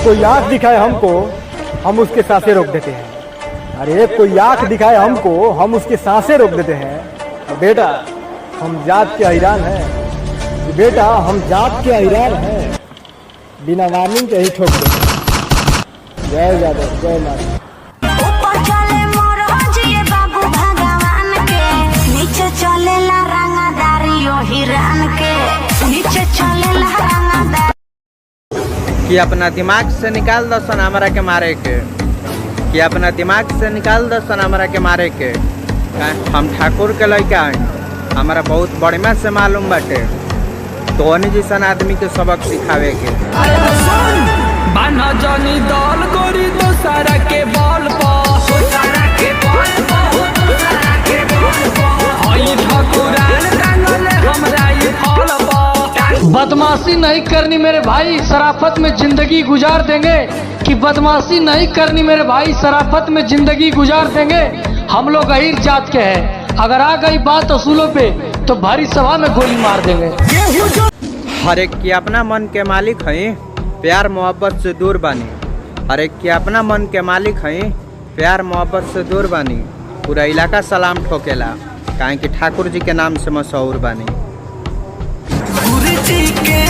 कोई आँख दिखाए हमको, हम उसके सांसें रोक देते हैं। अरे कोई आँख दिखाए हमको, हम उसके सांसें रोक देते हैं। और बेटा हम जात के हैरान हैं, बेटा हम जात के हैरान हैं, बिना वार्निंग के ही ठोक देते। जय यादव, जय माता। कि अपना दिमाग से निकाल दो सन हमरा के मारे के, कि अपना दिमाग से निकाल दो सन हमरा के मारे के। हम ठाकुर के लड़का हैं, हमारा बहुत बढ़िया से मालूम बाटे धोनी जैसन आदमी के सबक सिखावे के। बाना जानी दाल गोरी दोसरा के बॉल बदमाशी नहीं करनी मेरे भाई, शराफत में जिंदगी गुजार देंगे। कि बदमाशी नहीं करनी मेरे भाई, शराफत में जिंदगी गुजार देंगे। हम लोग अहीर जात के हैं, अगर आ गई बात असूलों पे तो भारी सभा में गोली मार देंगे। हर एक की अपना मन के मालिक हैं, प्यार मोहब्बत से दूर बानी। हर एक की अपना मन के मालिक हैं, प्यार मोहब्बत से दूर बानी। पूरा इलाका सलाम ठोकेला, काहे कि ठाकुर जी के नाम से मशहूर बानी। के